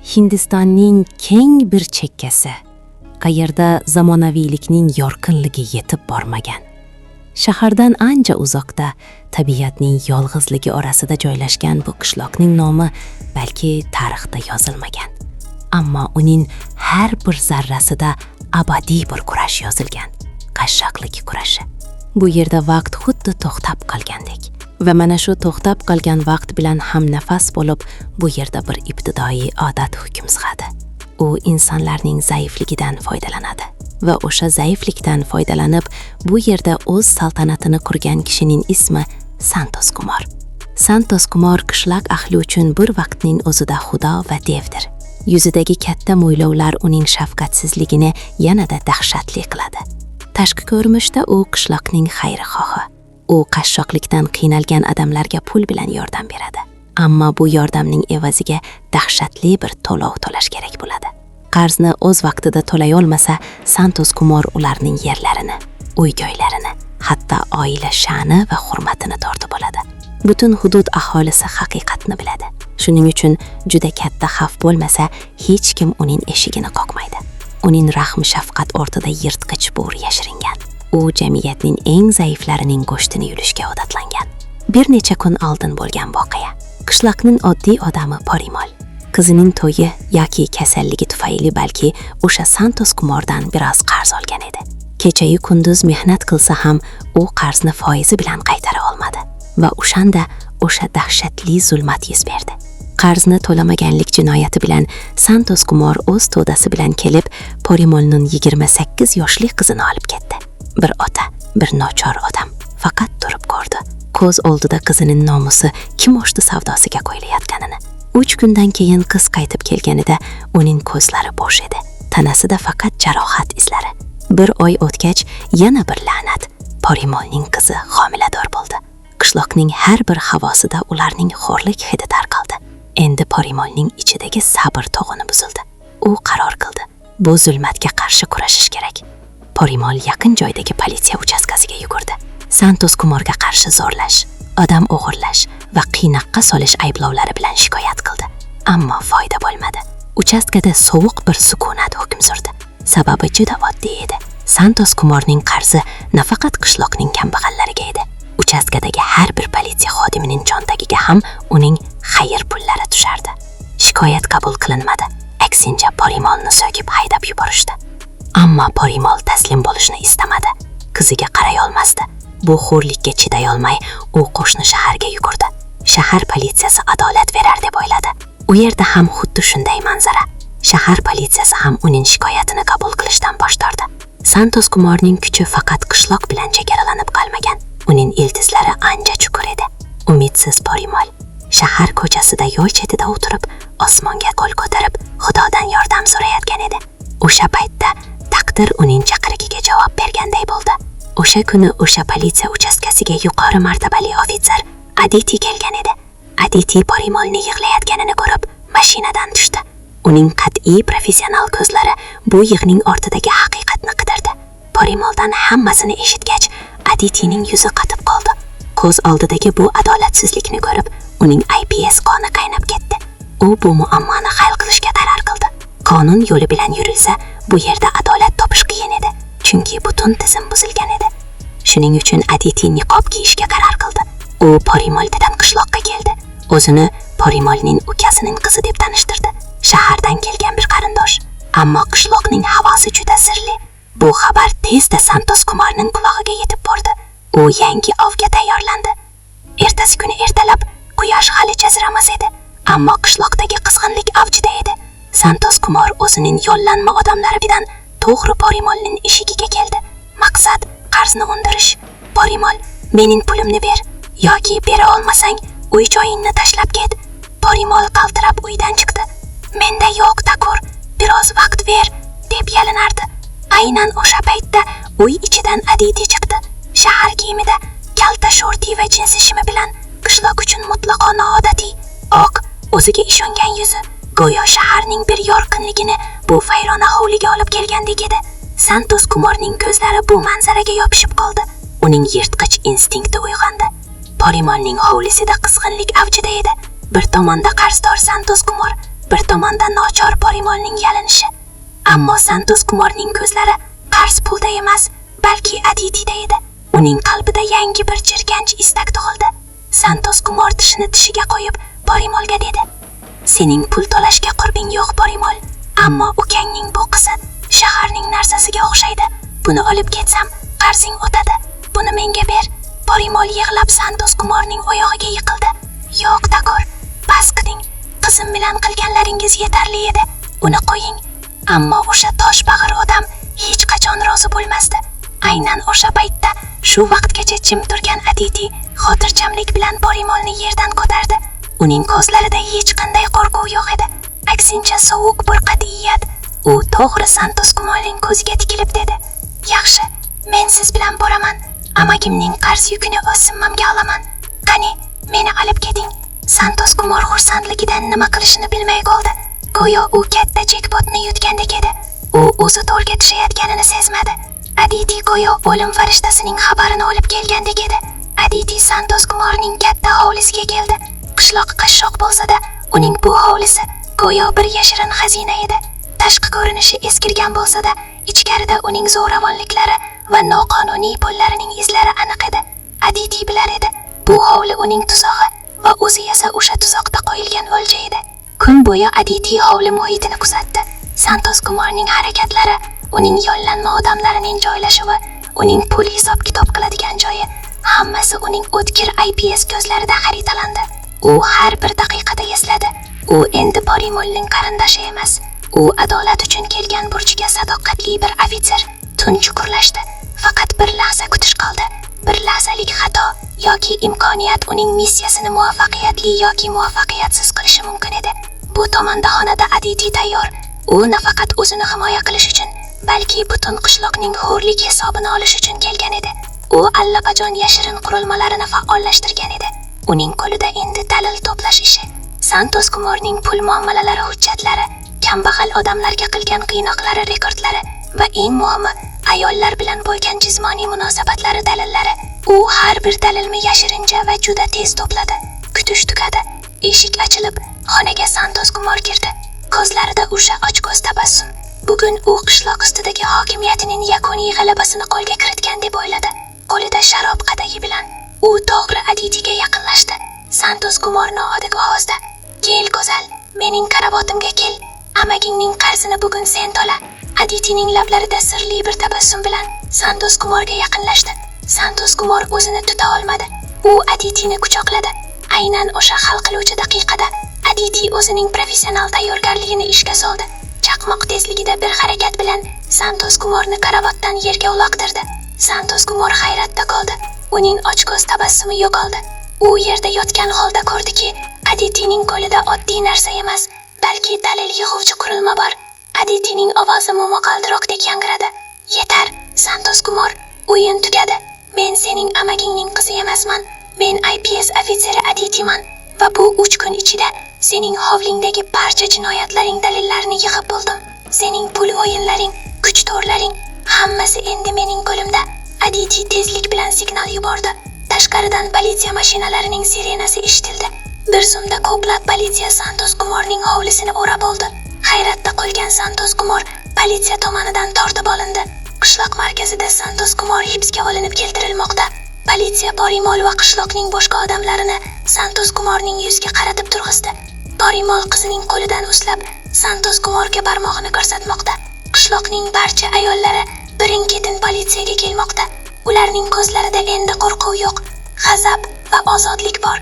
Hindistonning keng bir chekkasi, qayerda zamonaviylikning yorqinligi yetib bormagan. Shahardan ancha uzoqda, tabiatning yolg'izligi orasida joylashgan bu qishloqning nomi balki tarixda yozilmagan. Ammo uning har bir zarrasida abadiy bir kurash yozilgan. Qashshoqlik kurashi. Bu yerda vaqt xuddi to'xtab qolgandek. Va mana shu to'xtab qolgan vaqt bilan ham nafas bo'lib, bu yerda bir ibtidoiy odat hukm suradi. U insonlarning zaifligidan foydalanadi va o'sha zaiflikdan foydalanib, bu yerda o'z saltanatini qurgan kishining ismi Santosh Kumar. Santosh Kumar qishloq ahli uchun bir vaqtning o'zida xudo va devdir. Yuzidagi katta mo'ylovlar uning shafqatsizligini yanada dahshatli qiladi. Tashqi ko'rinishda u qishloqning xayrixohi. U qashshoqlikdan qiynalgan odamlarga pul bilan yordam beradi. Ammo bu yordamning evaziga dahshatli bir to'lov to'lash kerak bo'ladi. Qarzni o'z vaqtida to'lay olmasa, Santosh Kumar ularning yerlarini, uy-joylarini, hatto oila sha'ni va hurmatini tortib oladi. Butun hudud aholisi haqiqatni biladi. Shuning uchun juda katta xavf bo'lmasa, hech kim uning eshigini qoqmaydi. Uning rahm shafqat ortida yirtqich bo'ri yashiringan. U jamiyatning eng zaiflarining go'shtini yulishga odatlangan. Bir necha kun oldin bo'lgan voqea. Qishloqning oddiy odami Parimol qizining to'yi yoki kasalligi tufayli balki o'sha Santosh Kumardan biroz qarz olgan edi. Kecha-yu kunduz mehnat qilsa ham u qarzni foizi bilan qaytara olmadi va o'shanda o'sha dahshatli zulmat yuz berdi. Qarzni to'lamaganlik jinoyati bilan Santosh Kumar o'z to'dasi bilan kelib, Parimolning 28 yoshli qizini olib ketdi. Bir ota, bir nochor odam faqat turib ko'rdi. Ko'z oldida qizining nomusi kim oshdi savdosiga qo'yilayotganini. 3 kundan keyin qiz qaytib kelganida uning ko'zlari bo'sh edi. Tanasida faqat jarohat izlari. Bir oy o'tgach yana bir la'nat. Parimolning qizi homilador bo'ldi. Qishloqning har bir havosida ularning xo'rlik hidi tarqaldi. Endi Parimolning ichidagi sabr tog'ini buzildi. U qaror qildi. Bu zulmatga qarshi kurashish kerak. Parimol yaqin joydagi politsiya uchastkasiga yugurdi. Santosh Kumarga qarshi zo'rlash, odam o'g'irlash va qiynoqqa solish ayblovlari bilan shikoyat qildi. Ammo foyda bo'lmadi. Uchastkada sovuq bir sukunat hukm surdi. Sababi juda oddiy edi. Santosh Kumarning qarzi nafaqat qishloqning kambag'allariga edi. Uchastkadagi har bir politsiya xodimining cho'ntagiga ham uning xayr pullari tushardi. Shikoyat qabul qilinmadi. Aksincha Parimolni so'kib haydab yuborishdi. Ammo Parimol taslim bo'lishni istamadi. Qiziga qaray olmasdi. Bu xo'rlikka chiday olmay, u qo'shni shaharga yugurdi. Shahar politsiyasi adolat berar deb o'yladi. U yerda ham xuddi shunday manzara. Shahar politsiyasi ham uning shikoyatini qabul qilishdan bosh tortdi. Santosh Kumarning kuchi faqat qishloq bilan chegaralanib qolmagan. Uning ildizlari ancha chuqur edi. Umidsiz Parimol shahar ko'chasida yo'l chetida o'tirib, osmonga qo'l ko'tarib, Xudodan yordam so'rayotgan edi. O'sha paytda taqdir uning chaqirigiga javob berganday bo'ldi. O'sha kuni o'sha politsiya uchastkasiga yuqori martabali ofitser Aditi kelgan edi. Aditi Parimolni yig'layotganini ko'rib, mashinadan tushdi. Uning qat'iy professional ko'zlari bu yig'ning ortidagi haqiqatni qidirdi. Parimoldan hammasini eshitgach, Aditining yuzi qotib qoldi. Ko'z oldidagi bu adolatsizlikni ko'rib, uning IPS qoni qaynab ketdi. U bu muammoni hal qilishga qaror qildi. Qonun yo'li bilan yurilsa, bu yerda adolat topish qiyin edi, chunki butun tizim buzilgan edi. Shuning uchun Aditi niqob kiyishga qaror qildi. U Parimoldan qishloqqa keldi. O'zini Parimolning ukasining qizi deb tanishtirdi. Shahardan kelgan bir qarindosh. Ammo qishloqning havosi juda sirli. Bu xabar tezda Santosh Kumarning qulog'iga yetib bordi. U yangi ovga tayyorlandi. Ertasi kuni ertalab quyosh hali jaziramas edi, ammo qishloqdagi qizg'inlik avjida edi. Santosh Kumar o'zining yo'llanma odamlari bilan to'g'ri Parimolning eshigiga keldi. Maqsad qarzni undirish. Parimol, mening pulimni ber yoki bera olmasang, uy-joyingni tashlab ket. Parimol qaltirab uydan chiqdi. Menda yo'q, Takur, biroz vaqt ber, deb yalinardi. Aynan o'sha paytda uy ichidan Aditi chiqdi. Shahar kiyimida, kalta shorti va jinsi shimi bilan qishloq uchun mutlaqo noodatiy. Oq, o'ziga ishongan yuzi go'yo shaharning bir yorqinligini bu vayrona hovliga olib kelgandek edi. Santosh Kumarning ko'zlari bu manzaraga yopishib qoldi. Uning yirtqich instinkti uyg'ondi. Parimolning hovlisida qizg'inlik avjida edi. Bir tomonda qarzdor Santosh Kumar, bir tomondan nochor Porimolning yalinishi. Ammo Santos Kumorning ko'zlari qarz pulda emas, balki Aditida edi. Uning qalbida yangi bir jirkanch istak tug'ildi. Santos Kumor tishini tishiga qo'yib Porimolga dedi: "Sening pul to'lashga qurbing yo'q, Porimol. Ammo ukangning bu qizi shaharning narsasiga o'xshaydi. Buni olib ketsam, qarzing o'tadi. Buni menga ber." Porimol yig'lab Santos Kumorning oyog'iga yiqildi. "Yo'q, Takor, bas qiling. Qizim bilan qilganlaringiz yetarli edi. Uni qo'ying." Ammo o'sha toshbag'ir odam hech qachon rozi bo'lmasdi. Aynan o'sha paytda shu vaqtgacha jim turgan Aditi xotirjamlik bilan Porimolni yerdan ko'tardi. Uning ko'zlarida hech qanday qo'rquv yo'q edi. Aksincha sovuq bir qat'iyat. U to'g'ri Santos Kumorning ko'ziga tikilib dedi: "Yaxshi, men siz bilan boraman. Amagimning qarz yukini o'z zimmamga olaman. Qani, meni olib keting." Santos Kumor xursandligidan nima qilishini bilmay qoldi. Go'yo u katta jekpotni yutgandek edi. U o'zi to'rga tushayotganini sezmadi. Aditi go'yo o'lim farishtasining xabarini olib kelgandek edi. Aditi Santos Kumorning katta hovlisiga keldi. Qishloq qashshoq bo'lsa-da, uning bu hovlisi go'yo bir yashirin xazina edi. Tashqi ko'rinishi eskirgan bo'lsa-da, ichkarida uning zo'ravonliklari va noqonuniy pullarining izlari aniq edi. Aditi bilar edi, bu hovli uning tuzog'i va o'zi esa o'sha tuzoqda qo'yilgan o'lja edi. Kun bo'yi Aditi hovli muhitini kuzatdi. Santos Kumorning harakatlari, uning yollanma odamlarining joylashuvi, uning pul hisob-kitob qiladigan joyi, hammasi uning o'tkir IPS ko'zlarida xaritalandi. U har bir daqiqada esladi. U endi Porimolning qarindoshi emas. U adolat uchun kelgan burchiga sadoqatli bir ofitser. Tun chuqurlashdi. Faqat bir lahza kutish qoldi. Bir lahzalik xato yoki imkoniyat uning missiyasini muvaffaqiyatli yoki muvaffaqiyatsiz qilishi mumkin edi. Bu tomonda xonada Aditi tayyor. U nafaqat o'zini himoya qilish uchun, balki butun qishloqning xo'rlik hisobini olish uchun kelgan edi. U allaqachon yashirin qurilmalarini faollashtirgan edi. Uning qo'lida endi dalil to'plash ishi. Santos Kumorning pul muomalalari hujjatlari, kambag'al odamlarga qilgan qiynoqlari rekordlari va eng muhimi, ayollar bilan bo'lgan jismoniy munosabatlari dalillari. U har bir dalilni yashirincha va juda tez to'pladi. Kutish tugadi. Eshik ochilib, xonaga Santos Kumor kirdi. Ko'zlarida o'sha ochko'z tabassum. Bugun u qishloq ustidagi hokimiyatining yakuniy g'alabasini qo'lga kiritgan deb o'yladi. Qo'lida sharob qadahi bilan u to'g'ri Aditiga yaqinlashdi. Santos Kumor noodatiy ovozda: "Kel go'zal, mening karavottimga kel. Amagingning qarzini bugun sen to'la." Aditining lablarida sirli bir tabassum bilan Santos Kumorga yaqinlashdi. Santos Kumor o'zini tuta olmadi. U Aditini quchoqladi. Aynan o'sha hal qiluvchi daqiqada Aditi o'zining professional tayyorgarligini ishga soldi. Chaqmoq tezligida bir harakat bilan Santos Kumorni karavotdan yerga uloqtirdi. Santos Kumor hayratda qoldi. Uning ochko'z tabassumi yo'qoldi. U yerda yotgan holda ko'rdiki, Aditining qo'lida oddiy narsa emas, balki dalil yig'uvchi qurilma bor. Aditining ovozi momaqaldiroqdek yangradi: "Yetar, Santos Kumor, o'yin tugadi. Men sening amagingning qizi emasman. Men IPS ofitseri Aditiman va bu 3 kun ichida sening hovlingdagi barcha jinoyatlaring dalillarini yig'ib bo'ldim. Sening pul o'yinlaring, kuch to'rlaring, hammasi endi mening qo'limda." Aditi tezlik bilan signal yubordi. Tashqaridan politsiya mashinalarining sirenasi eshitildi. Bir zumda ko'plab politsiya Santos Kumorning hovlisini o'rab oldi. Hayratda qolgan Santos Kumor politsiya tomonidan tortib olindi. Qishloq markazida Santos Kumor hibsga olinib keltirilmoqda. Politsiya Porimol va qishloqning boshqa odamlarini Santos Kumorning yuziga qaratib turg'izdi. Porimol qizining qo'lidan ushlab Santos Kumorga barmog'ini ko'rsatmoqda. Qishloqning barcha ayollari birin-ketin politsiyaga kelmoqda. Ularning ko'zlarida endi qo'rquv yo'q, g'azab va ozodlik bor.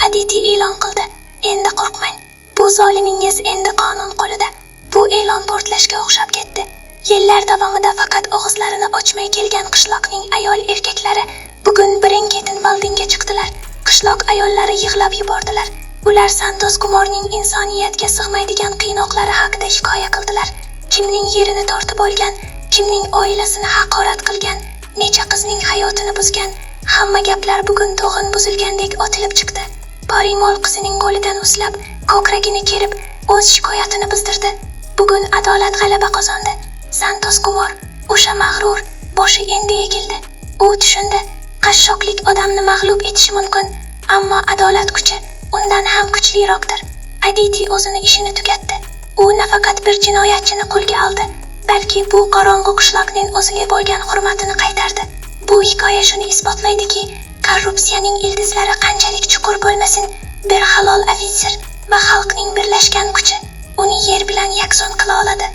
Aditi e'lon qildi: "Endi qo'rqmang. Bu zolimingiz endi qonun qo'lida." Bu e'lon portlashga o'xshab ketdi. Yillar davomida faqat og'izlarini ochmay kelgan qishloqning ayol-erkaklari bugun birin-ketin oldinga chiqdilar. Qishloq ayollari yig'lab yubordilar. Ular Santos Kumorning insoniyatga sig'maydigan qiynoqlari haqida hikoya qildilar. Kimning yerini tortib olgan, kimning oilasini haqorat qilgan, necha qizning hayotini buzgan, hamma gaplar bugun to'g'in buzilgandek otilib chiqdi. Porimol qizining qo'lidan ushlab, ko'kragini kerib, o'z shikoyatini bizdirdi. Bugun adolat g'alaba qozondi. Santos Kumor, o'sha mag'rur, boshi endi egildi. U tushundi, qashshoqlik odamni mag'lub etishi mumkin, ammo adolat kuchi undan ham kuchliroqdir. Aditi o'zini ishini tugatdi. U nafaqat bir jinoyatchini qo'lga oldi, balki bu qorong'u qishloqning o'ziga bo'lgan hurmatini qaytardi. Bu hikoya shuni isbotlaydiki, korrupsiyaning ildizlari qanchalik chuqur bo'lmasin, bir halol ofitser va xalqning birlashgan kuchi uni yer bilan yakson qila oladi.